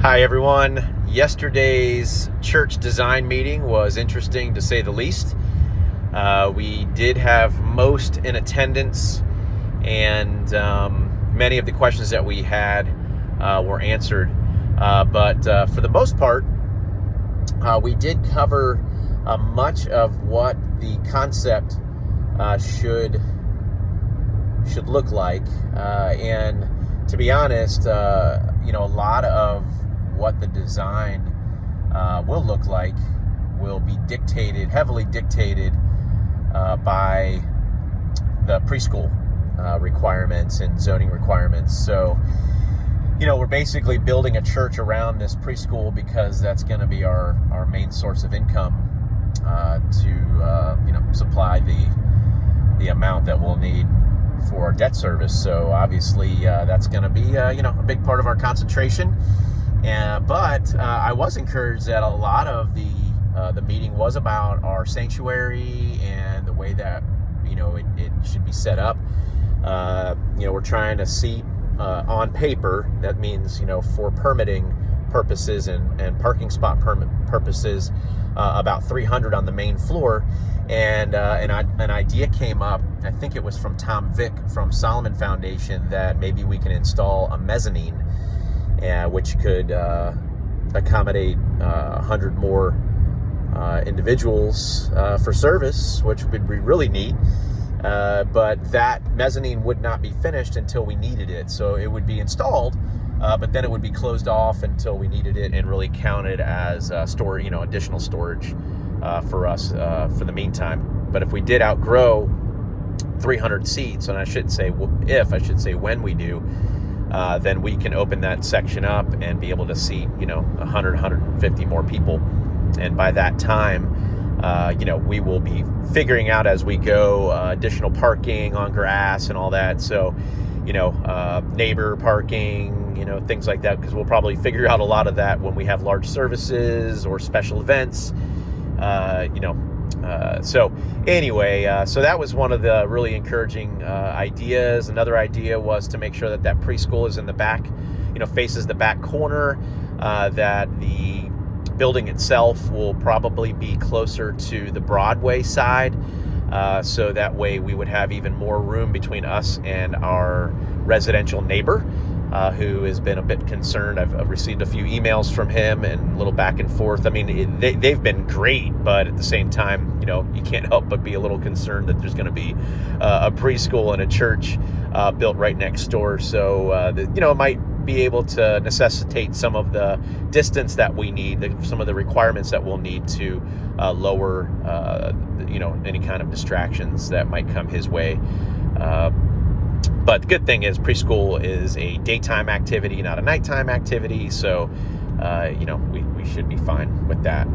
Hi everyone. Yesterday's church design meeting was interesting to say the least. We did have most in attendance, and many of the questions that we had were answered. But for the most part, we did cover much of what the concept should look like. And to be honest, a lot of what the design will look like will be heavily dictated by the preschool requirements and zoning requirements. So, we're basically building a church around this preschool because that's going to be our main source of income to supply the amount that we'll need for our debt service. So obviously that's going to be a big part of our concentration. But I was encouraged that a lot of the meeting was about our sanctuary and the way that it should be set up. We're trying to seat on paper. That means for permitting purposes and parking spot permit purposes, about 300 on the main floor. And an idea came up, I think it was from Tom Vick from Solomon Foundation, that maybe we can install a mezzanine, which could accommodate 100 more individuals for service, which would be really neat. But that mezzanine would not be finished until we needed it. So it would be installed, but then it would be closed off until we needed it and really counted as additional storage for us for the meantime. But if we did outgrow 300 seats, and I should say when we do, then we can open that section up and be able to seat 100, 150 more people. And by that time, we will be figuring out as we go additional parking on grass and all that. So, neighbor parking, things like that, because we'll probably figure out a lot of that when we have large services or special events. So that was one of the really encouraging ideas. Another idea was to make sure that preschool is in the back, faces the back corner, that the building itself will probably be closer to the Broadway side, so that way we would have even more room between us and our residential neighbor, who has been a bit concerned. I've received a few emails from him and a little back and forth. I mean, they've been great, but at the same time, you can't help but be a little concerned that there's going to be a preschool and a church built right next door. So, it might be able to necessitate some of the distance that we need, some of the requirements that we'll need to lower, any kind of distractions that might come his way. But the good thing is preschool is a daytime activity, not a nighttime activity. So, we should be fine with that.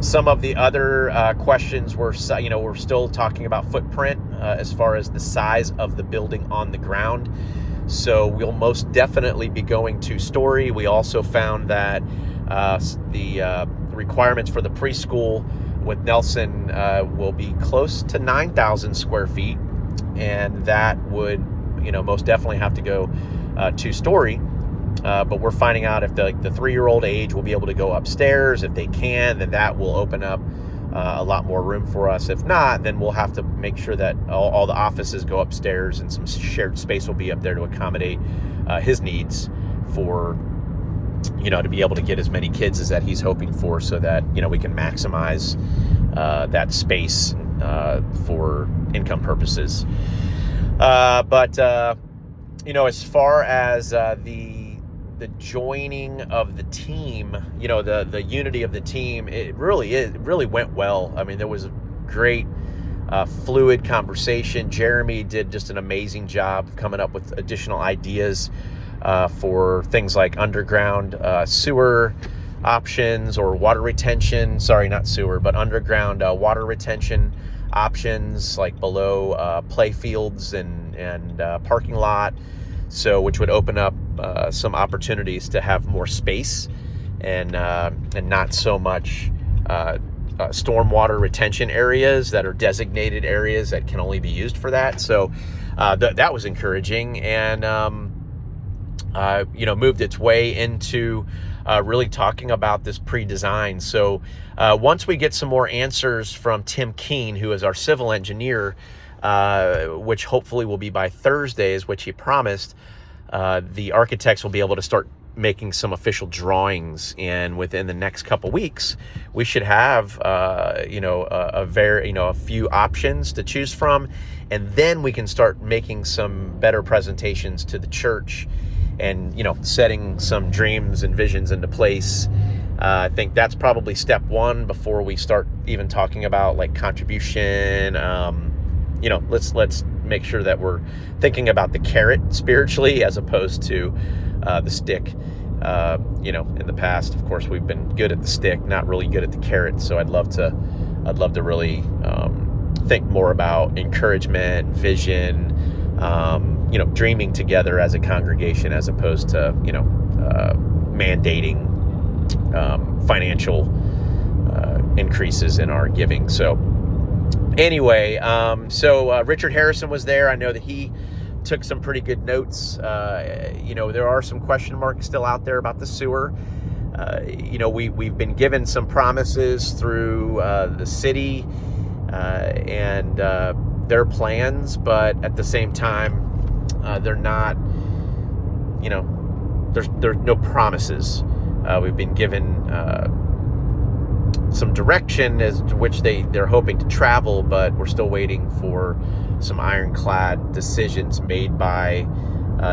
Some of the other questions were, we're still talking about footprint as far as the size of the building on the ground. So we'll most definitely be going 2-story. We also found that the requirements for the preschool with Nelson will be close to 9,000 square feet. And that would, most definitely have to go 2-story. But we're finding out if the 3-year-old age will be able to go upstairs. If they can, then that will open up a lot more room for us. If not, then we'll have to make sure that all the offices go upstairs and some shared space will be up there to accommodate his needs for, to be able to get as many kids as that he's hoping for, so that, we can maximize that space for income purposes. But as far as the joining of the team, the unity of the team, it really went well. I mean, there was a great fluid conversation. Jeremy did just an amazing job coming up with additional ideas for things like underground sewer options or water retention. Sorry, not sewer, but underground water retention options, like below play fields and parking lot. So, which would open up some opportunities to have more space and not so much stormwater retention areas that are designated areas that can only be used for that. So that was encouraging. And moved its way into really talking about this pre-design. So once we get some more answers from Tim Keene, who is our civil engineer, which hopefully will be by Thursdays, which he promised, the architects will be able to start making some official drawings, and within the next couple weeks we should have a few options to choose from, and then we can start making some better presentations to the church and setting some dreams and visions into place. I think that's probably step one before we start even talking about like contribution. Let's make sure that we're thinking about the carrot spiritually as opposed to the stick. In the past, of course, we've been good at the stick, not really good at the carrot. So I'd love to really think more about encouragement, vision, dreaming together as a congregation, as opposed to mandating financial increases in our giving. So anyway, Richard Harrison was there. I know that he took some pretty good notes. There are some question marks still out there about the sewer. We've been given some promises through the city and their plans, but at the same time, they're not, there's no promises. We've been given some direction as to which they're hoping to travel, but we're still waiting for some ironclad decisions made by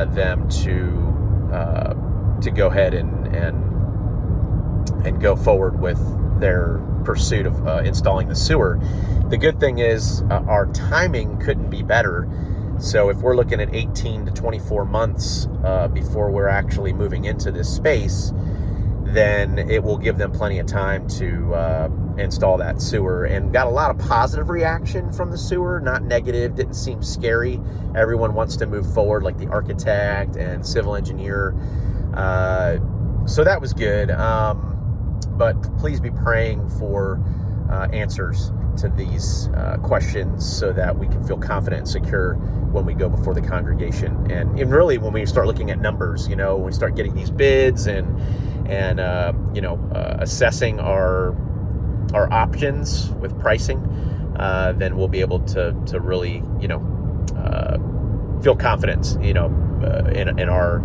them to go ahead and go forward with their pursuit of installing the sewer. The good thing is our timing couldn't be better. So if we're looking at 18 to 24 months before we're actually moving into this space, then it will give them plenty of time to install that sewer. And got a lot of positive reaction from the sewer, not negative, didn't seem scary. Everyone wants to move forward, like the architect and civil engineer. So that was good. But please be praying for answers to these questions so that we can feel confident and secure when we go before the congregation. And really when we start looking at numbers, when we start getting these bids and assessing our options with pricing, then we'll be able to really feel confidence in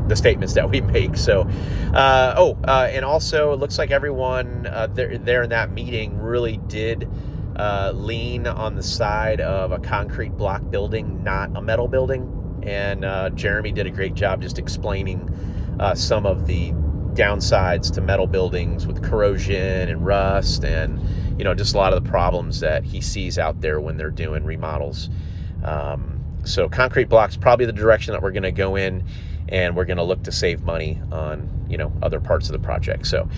the statements that we make. So and also it looks like everyone there in that meeting really did lean on the side of a concrete block building, not a metal building. And Jeremy did a great job just explaining some of the downsides to metal buildings with corrosion and rust, and just a lot of the problems that he sees out there when they're doing remodels. So concrete blocks probably the direction that we're going to go in, and we're going to look to save money on other parts of the project. So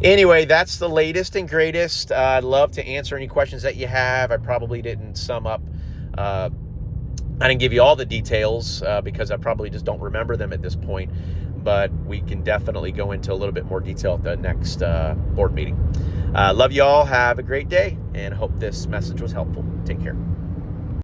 anyway, that's the latest and greatest. I'd love to answer any questions that you have. I probably didn't sum up I didn't give you all the details because I probably just don't remember them at this point, but we can definitely go into a little bit more detail at the next board meeting. Love you all. Have a great day, and hope this message was helpful. Take care.